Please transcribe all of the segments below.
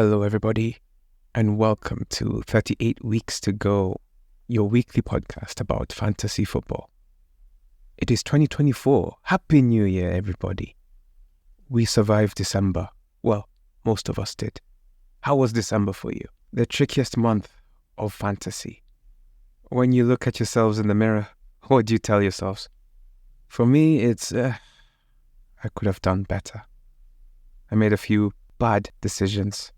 Hello, everybody, and welcome to 38 Weeks to Go, your weekly podcast about fantasy football. It is 2024. Happy New Year, everybody. We survived December. Well, most of us did. How was December for you? The trickiest month of fantasy. When you look at yourselves in the mirror, what do you tell yourselves? For me, it's, I could have done better. I made a few bad decisions,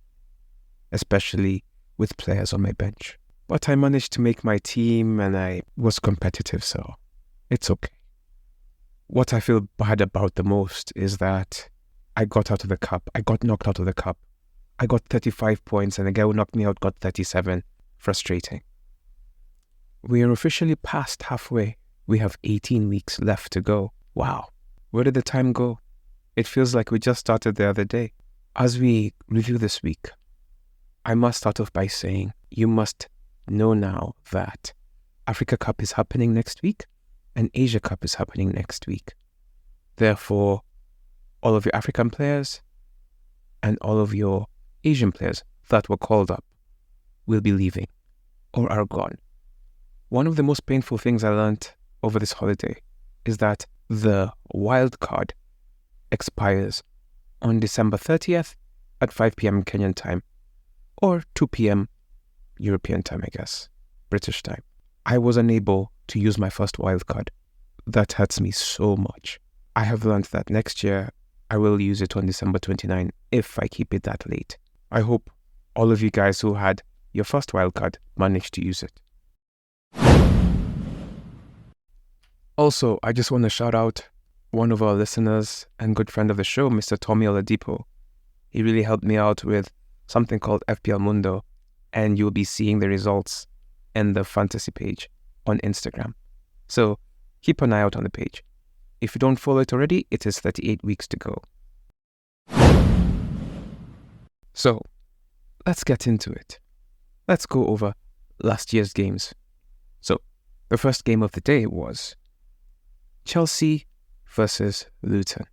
especially with players on my bench. But I managed to make my team and I was competitive, so it's okay. What I feel bad about the most is that I got out of the cup. I got knocked out of the cup. I got 35 points and the guy who knocked me out got 37. Frustrating. We are officially past halfway. We have 18 weeks left to go. Wow. Where did the time go? It feels like we just started the other day. As we review this week, I must start off by saying you must know now that Africa Cup is happening next week and Asia Cup is happening next week. Therefore, all of your African players and all of your Asian players that were called up will be leaving or are gone. One of the most painful things I learned over this holiday is that the wild card expires on December 30th at 5 p.m. Kenyan time. Or 2 p.m. European time, I guess, British time. I was unable to use my first wildcard. That hurts me so much. I have learned that next year I will use it on December 29 if I keep it that late. I hope all of you guys who had your first wildcard managed to use it. Also, I just want to shout out one of our listeners and good friend of the show, Mr. Tommy Oladipo. He really helped me out with something called FPL Mundo, and you'll be seeing the results in the fantasy page on Instagram. So keep an eye out on the page. If you don't follow it already, it is 38 weeks to go. So let's get into it. Let's go over last year's games. So the first game of the day was Chelsea versus Luton.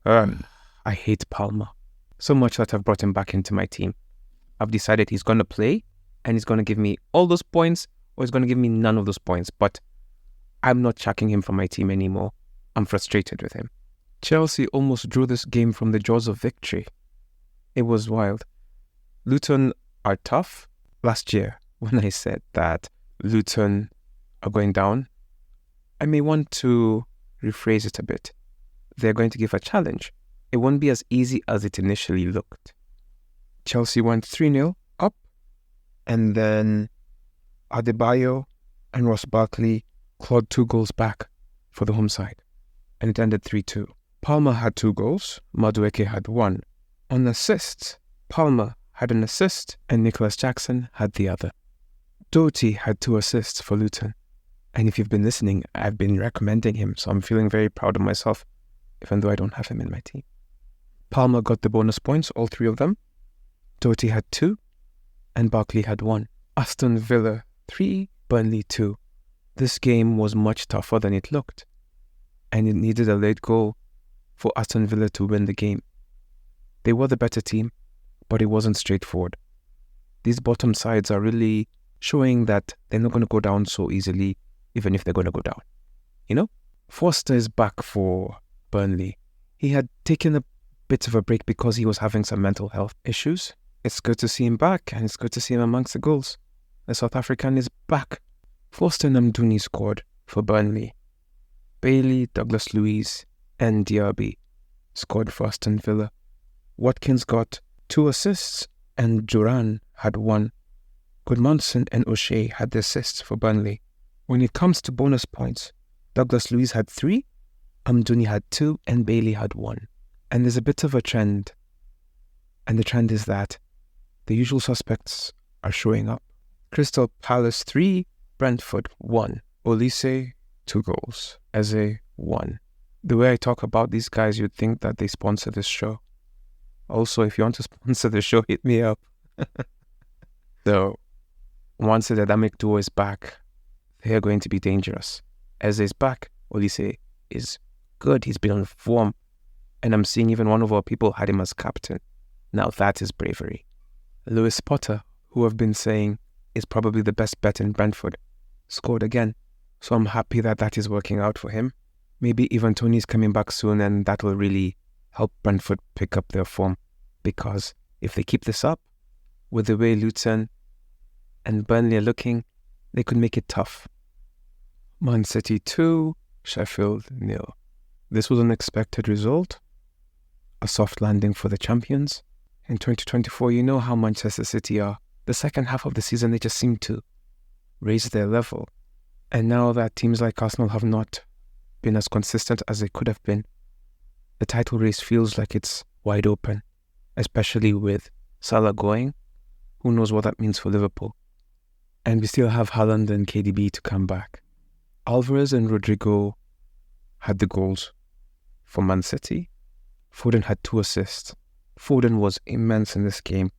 I hate Palmer. So much that I've brought him back into my team. I've decided he's going to play and he's going to give me all those points or he's going to give me none of those points. But I'm not chucking him from my team anymore. I'm frustrated with him. Chelsea almost drew this game from the jaws of victory. It was wild. Luton are tough. Last year, when I said that Luton are going down, I may want to rephrase it a bit. They're going to give a challenge. It won't be as easy as it initially looked. Chelsea went 3-0 up, and then Adebayo and Ross Barkley clawed 2 goals back for the home side, and it ended 3-2. Palmer had 2 goals, Madueke had 1. On assists, Palmer had an assist, and Nicholas Jackson had the other. Doherty had 2 assists for Luton, and if you've been listening, I've been recommending him, so I'm feeling very proud of myself, even though I don't have him in my team. Palmer got the bonus points, all 3 of them. Doherty had 2, and Barkley had 1. Aston Villa 3, Burnley 2. This game was much tougher than it looked, and it needed a late goal for Aston Villa to win the game. They were the better team, but it wasn't straightforward. These bottom sides are really showing that they're not going to go down so easily, even if they're going to go down. You know? Foster is back for Burnley. He had taken a bit of a break because he was having some mental health issues. It's good to see him back, and it's good to see him amongst the goals. The South African is back. Foster and Amdouni scored for Burnley. Bailey, Douglas Luiz, and Diaby scored for Aston Villa. Watkins got 2 assists, and Duran had 1. Goodmanson and O'Shea had the assists for Burnley. When it comes to bonus points, Douglas Luiz had 3, Amdouni had 2, and Bailey had 1. And there's a bit of a trend. And the trend is that the usual suspects are showing up. Crystal Palace 3, Brentford 1. Olise 2 goals. Eze 1. The way I talk about these guys, you'd think that they sponsor this show. Also, if you want to sponsor the show, hit me up. So, once the dynamic duo is back, they are going to be dangerous. Eze is back. Olise is good. He's been on form. And I'm seeing even one of our people had him as captain. Now that is bravery. Lewis Potter, who I've been saying is probably the best bet in Brentford, scored again. So I'm happy that that is working out for him. Maybe even Tony's coming back soon, and that will really help Brentford pick up their form. Because if they keep this up, with the way Luton and Burnley are looking, they could make it tough. Man City 2, Sheffield 0. This was an expected result. A soft landing for the champions. In 2024, you know how Manchester City are. The second half of the season, they just seem to raise their level. And now that teams like Arsenal have not been as consistent as they could have been, the title race feels like it's wide open, especially with Salah going. Who knows what that means for Liverpool? And we still have Haaland and KDB to come back. Alvarez and Rodrigo had the goals for Man City. Foden had 2 assists. Foden was immense in this game,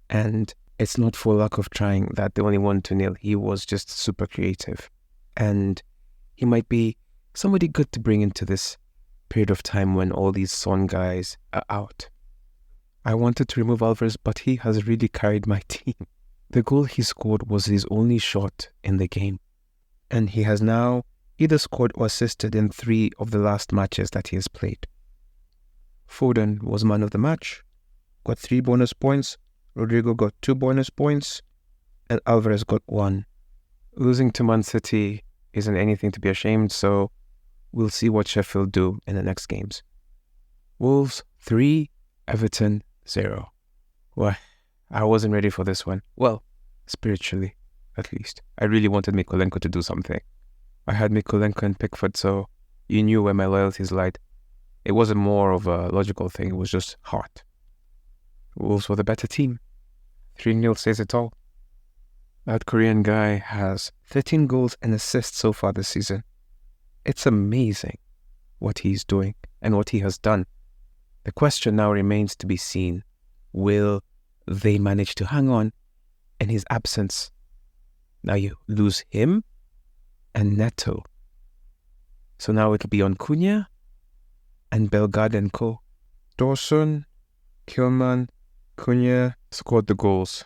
and it's not for lack of trying that they only won 2-0. He was just super creative, and he might be somebody good to bring into this period of time when all these Son guys are out. I wanted to remove Alvarez, but he has really carried my team. The goal he scored was his only shot in the game, and he has now either scored or assisted in 3 of the last matches that he has played. Foden was man of the match, got 3 bonus points, Rodrigo got 2 bonus points, and Alvarez got 1. Losing to Man City isn't anything to be ashamed, so we'll see what Sheffield do in the next games. Wolves 3, Everton 0. Well, I wasn't ready for this one. Well, spiritually, at least. I really wanted Mykolenko to do something. I had Mykolenko and Pickford, so you knew where my loyalties lied. It wasn't more of a logical thing, it was just heart. Wolves were the better team. 3-0 says it all. That Korean guy has 13 goals and assists so far this season. It's amazing what he's doing and what he has done. The question now remains to be seen. Will they manage to hang on in his absence? Now you lose him and Neto. So now it'll be on Cunha and Bellegarde and co. Dawson, Kilman, Cunha scored the goals.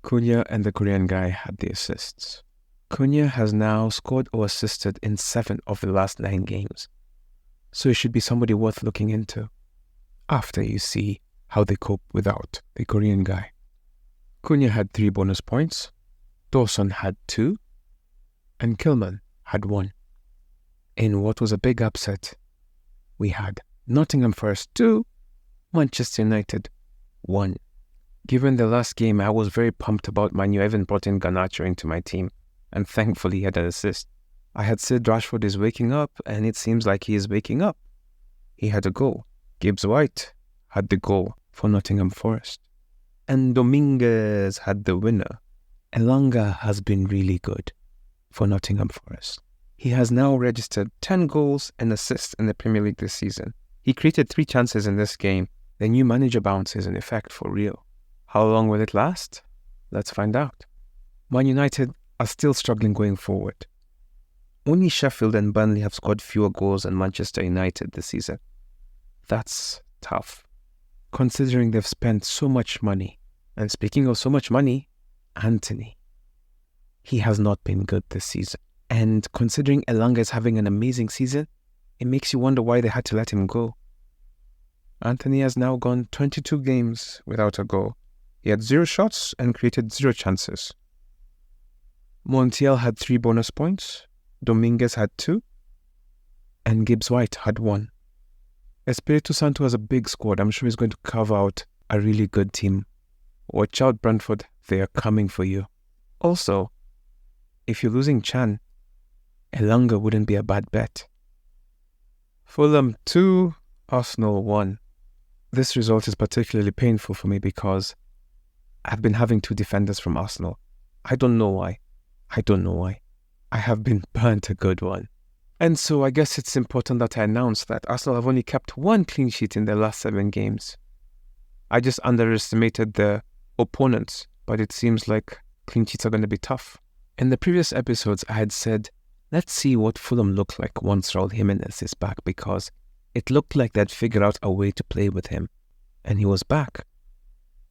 Cunha and the Korean guy had the assists. Cunha has now scored or assisted in 7 of the last 9 games. So it should be somebody worth looking into after you see how they cope without the Korean guy. Cunha had 3 bonus points, Dawson had 2, and Kilman had 1. In what was a big upset, we had Nottingham Forest 2, Manchester United 1. Given the last game, I was very pumped about Man U. I even brought in Garnacho into my team, and thankfully he had an assist. I had said Rashford is waking up, and it seems like he is waking up. He had a goal. Gibbs White had the goal for Nottingham Forest. And Dominguez had the winner. Elanga has been really good for Nottingham Forest. He has now registered 10 goals and assists in the Premier League this season. He created 3 chances in this game. The new manager bounce is in effect for real. How long will it last? Let's find out. Man United are still struggling going forward. Only Sheffield and Burnley have scored fewer goals than Manchester United this season. That's tough, considering they've spent so much money. And speaking of so much money, Anthony. He has not been good this season. And considering Elanga is having an amazing season, it makes you wonder why they had to let him go. Anthony has now gone 22 games without a goal. He had 0 shots and created 0 chances. Montiel had 3 bonus points, Dominguez had 2, and Gibbs White had 1. Espirito Santo has a big squad. I'm sure he's going to carve out a really good team. Watch out, Brentford. They are coming for you. Also, if you're losing Chan, Elanga wouldn't be a bad bet. Fulham 2, Arsenal 1. This result is particularly painful for me because I've been having 2 defenders from Arsenal. I don't know why. I have been burnt a good one. And so I guess it's important that I announce that Arsenal have only kept 1 clean sheet in their last 7 games. I just underestimated the opponents, but it seems like clean sheets are going to be tough. In the previous episodes, I had said, let's see what Fulham looked like once Raul Jimenez is back, because it looked like they'd figured out a way to play with him. And he was back.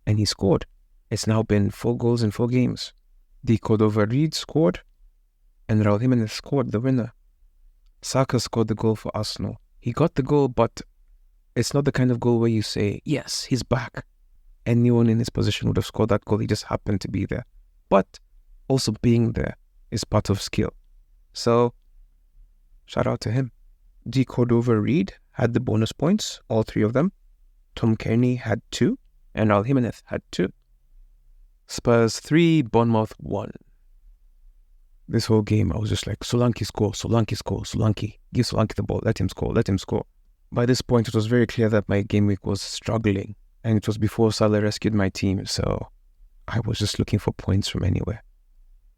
And he scored. It's now been 4 goals in 4 games. Di Cordova-Reid scored, and Raul Jimenez scored the winner. Saka scored the goal for Arsenal. He got the goal, but it's not the kind of goal where you say, yes, he's back. Anyone in his position would have scored that goal. He just happened to be there. But also being there is part of skill. So, shout out to him. Di Cordova-Reid had the bonus points, all 3 of them. Tom Kearney had 2, and Raul Jimenez had 2. Spurs 3, Bournemouth 1. This whole game, I was just like, Solanke score, Solanke score, Solanke. Give Solanke the ball, let him score, let him score. By this point, it was very clear that my game week was struggling. And it was before Salah rescued my team, so I was just looking for points from anywhere.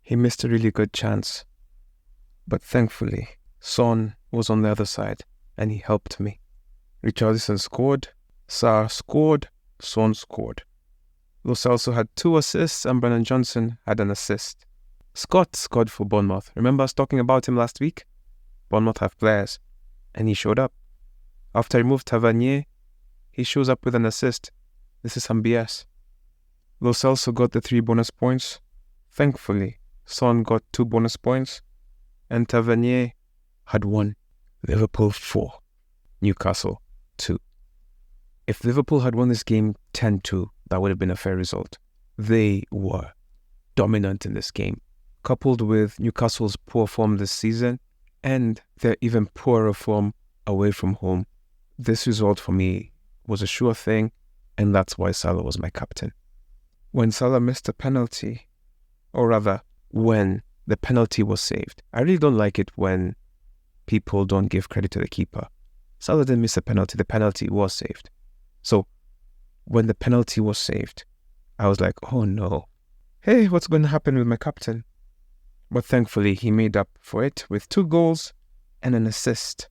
He missed a really good chance. But thankfully, Son was on the other side, and he helped me. Richarlison scored, Sarr scored, Son scored. Lo Celso had 2 assists, and Brennan Johnson had an assist. Scott scored for Bournemouth. Remember us talking about him last week? Bournemouth have players, and he showed up. After I removed Tavernier, he shows up with an assist. This is some BS. Lo Celso got the 3 bonus points. Thankfully, Son got 2 bonus points, and Tavernier had 1. Liverpool 4, Newcastle 2. If Liverpool had won this game 10-2, that would have been a fair result. They were dominant in this game, coupled with Newcastle's poor form this season and their even poorer form away from home. This result for me was a sure thing, and that's why Salah was my captain. When Salah missed a penalty, or rather, when the penalty was saved, I really don't like it when people don't give credit to the keeper. Salah didn't miss a penalty, the penalty was saved. So, when the penalty was saved, I was like, oh no, hey, what's going to happen with my captain? But thankfully, he made up for it with 2 goals and an assist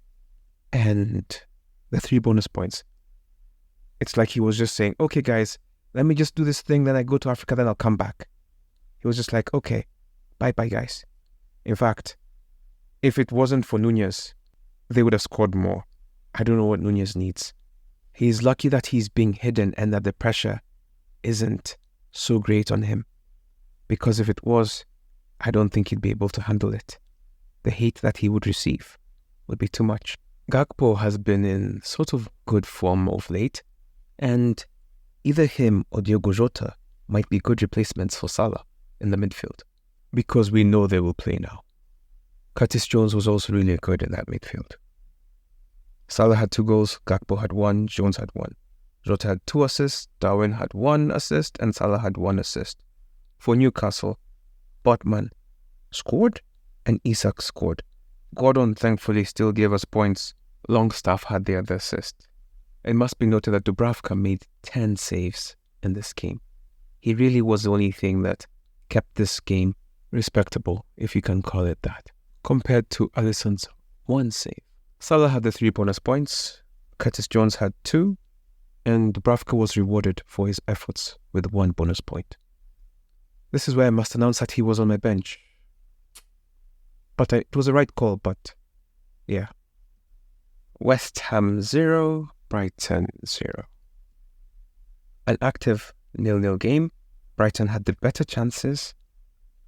and the 3 bonus points. It's like he was just saying, okay guys, let me just do this thing, then I go to Africa, then I'll come back. He was just like, okay, bye-bye guys. In fact, if it wasn't for Nunez, they would have scored more. I don't know what Nunez needs. He's lucky that he's being hidden and that the pressure isn't so great on him. Because if it was, I don't think he'd be able to handle it. The hate that he would receive would be too much. Gakpo has been in sort of good form of late, and either him or Diogo Jota might be good replacements for Salah in the midfield, because we know they will play now. Curtis Jones was also really good in that midfield. Salah had 2 goals, Gakpo had 1, Jones had 1. Jota had 2 assists, Darwin had 1 assist, and Salah had 1 assist. For Newcastle, Botman scored and Isak scored. Gordon thankfully still gave us points. Longstaff had the other assist. It must be noted that Dubravka made 10 saves in this game. He really was the only thing that kept this game respectable, if you can call it that, compared to Alisson's 1 save. Salah had the 3 bonus points, Curtis Jones had 2, and Dubravka was rewarded for his efforts with 1 bonus point. This is where I must announce that he was on my bench. But it was a right call, but yeah. West Ham 0, Brighton 0. An active 0-0 game. Brighton had the better chances.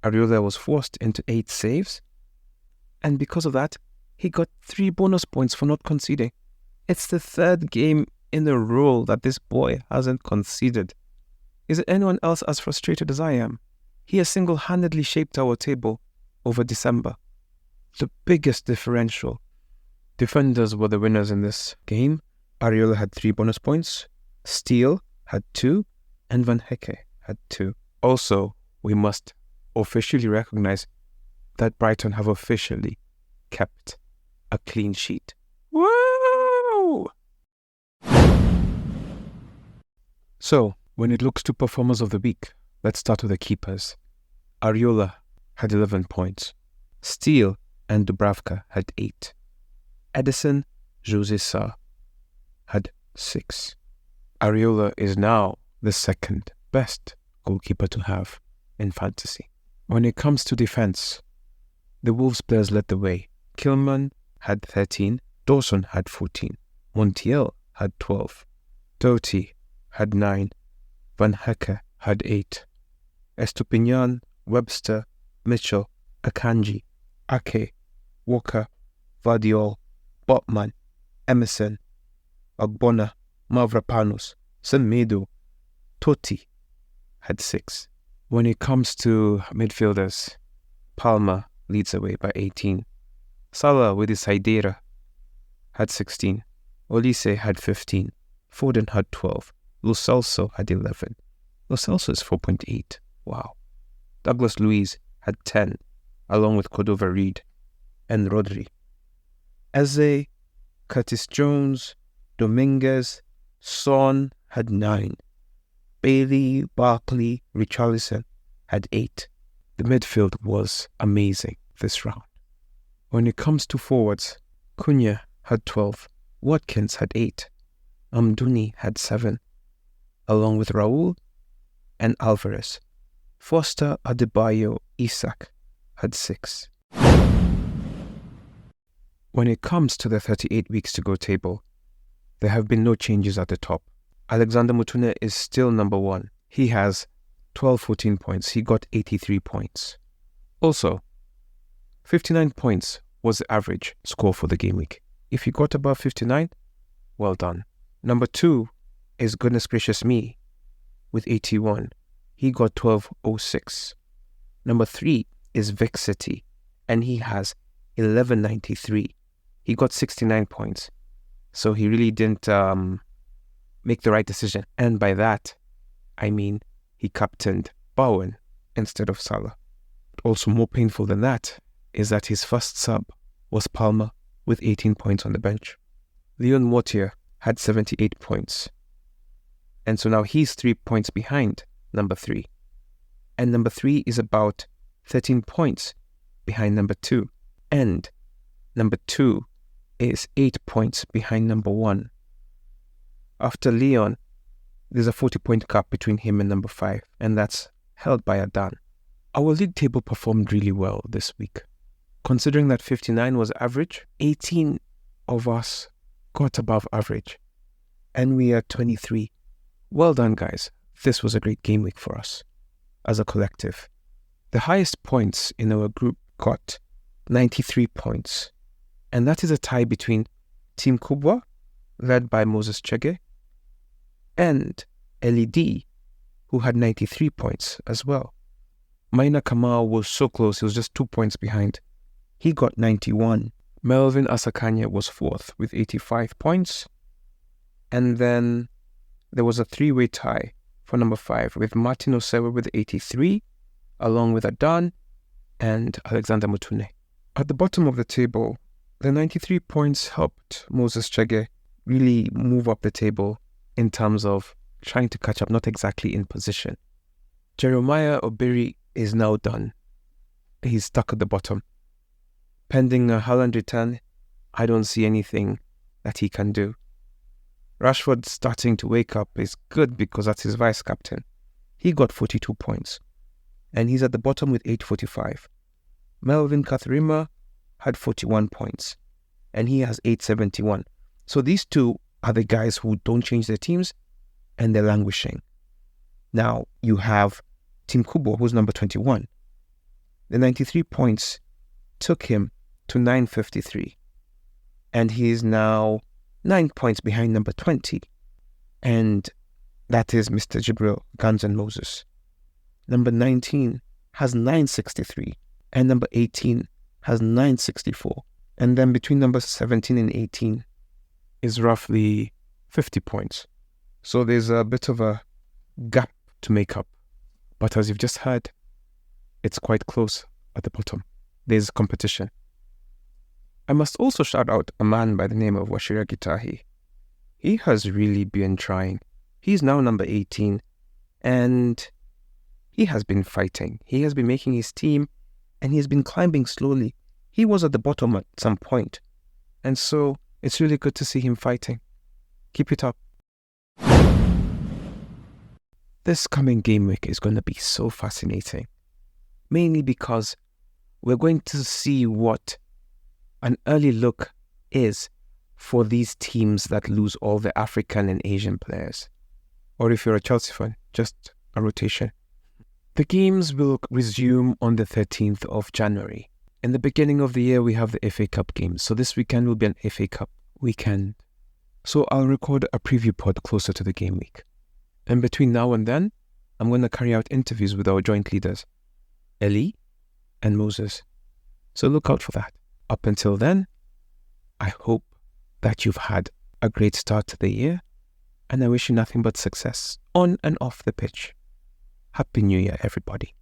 Areola was forced into 8 saves. And because of that, he got 3 bonus points for not conceding. It's the 3rd game in a row that this boy hasn't conceded. Is anyone else as frustrated as I am? He has single-handedly shaped our table over December. The biggest differential. Defenders were the winners in this game. Areola had 3 bonus points, Steele had 2, and Van Hecke had 2. Also, we must officially recognize that Brighton have officially kept a clean sheet. Woo! So, when it looks to performers of the week, let's start with the keepers. Areola had 11 points. Steele and Dubravka had 8. Edison, Jose Sarr had 6. Areola is now the 2nd best goalkeeper to have in fantasy. When it comes to defense, the Wolves players led the way. Kilman had 13, Dawson had 14, Montiel had 12, Doty had 9, Van Hecke had 8, Estupinian, Webster, Mitchell, Akanji, Ake, Walker, Vardiol, Botman, Emerson, Ogbonna, Mavropanos, Semedo, Totti had 6. When it comes to midfielders, Palmer leads away by 18. Salah with his Haidera had 16. Olise had 15. Foden had 12. Lo Celso had 11. Lo Celso is 4.8. Wow. Douglas Luiz had 10, along with Cordova Reed and Rodri. Eze, Curtis Jones, Dominguez, Son had 9. Bailey, Barkley, Richarlison had 8. The midfield was amazing this round. When it comes to forwards, Cunha had 12. Watkins had 8. Amdouni had 7, along with Raul and Alvarez. Foster, Adebayo, Isak had 6. When it comes to the 38 weeks to go table, there have been no changes at the top. Alexander Mutune is still number 1. He has 12-14 points. He got 83 points. Also, 59 points was the average score for the game week. If you got above 59, well done. Number 2 is Goodness Gracious Me with 81. He got 12.06. Number 3 is Vic City, and he has 11.93. He got 69 points. So he really didn't make the right decision. And by that, I mean he captained Bowen instead of Salah. Also more painful than that is that his first sub was Palmer with 18 points on the bench. Leon Mortier had 78 points. And so now he's 3 points behind number 3. And number 3 is about 13 points behind number 2. And number 2 is 8 points behind number 1. After Leon, there's a 40-point gap between him and number 5, and that's held by Adan. Our league table performed really well this week. Considering that 59 was average, 18 of us got above average, and we are 23. Well done, guys. This was a great game week for us as a collective. The highest points in our group got 93 points, and that is a tie between Team Kubwa, led by Moses Chege, and LED, who had 93 points as well. Maina Kamau was so close, he was just 2 points behind. He got 91. Melvin Asakanya was 4th with 85 points. And then there was a 3-way tie for number 5 with Martin Osewa with 83, along with Adan and Alexander Mutune. At the bottom of the table, the 93 points helped Moses Chege really move up the table in terms of trying to catch up, not exactly in position. Jeremiah Obiri is now done. He's stuck at the bottom. Pending a Haaland return, I don't see anything that he can do. Rashford starting to wake up is good because that's his vice captain. He got 42 points, and he's at the bottom with 845. Melvin Katharima had 41 points, and he has 871. So these two are the guys who don't change their teams, and they're languishing. Now you have Team Kubo, who's number 21. The 93 points took him to 953, and he is now 9 points behind number 20, and that is Mr. Jibril Guns and Moses. Number 19 has 963, and number 18 has 964, and then between number 17 and 18 is roughly 50 points. So there's a bit of a gap to make up, but as you've just heard, it's quite close at the bottom. There's competition. I must also shout out a man by the name of Washira Gitahi. He has really been trying. He's now number 18, and he has been fighting. He has been making his team, and he has been climbing slowly. He was at the bottom at some point, and so it's really good to see him fighting. Keep it up. This coming game week is going to be so fascinating, mainly because we're going to see what an early look is for these teams that lose all the African and Asian players. Or if you're a Chelsea fan, just a rotation. The games will resume on the 13th of January. In the beginning of the year, we have the FA Cup games. So this weekend will be an FA Cup weekend. So I'll record a preview pod closer to the game week. And between now and then, I'm going to carry out interviews with our joint leaders, Ellie and Moses. So look out for that. Up until then, I hope that you've had a great start to the year, and I wish you nothing but success on and off the pitch. Happy New Year, everybody.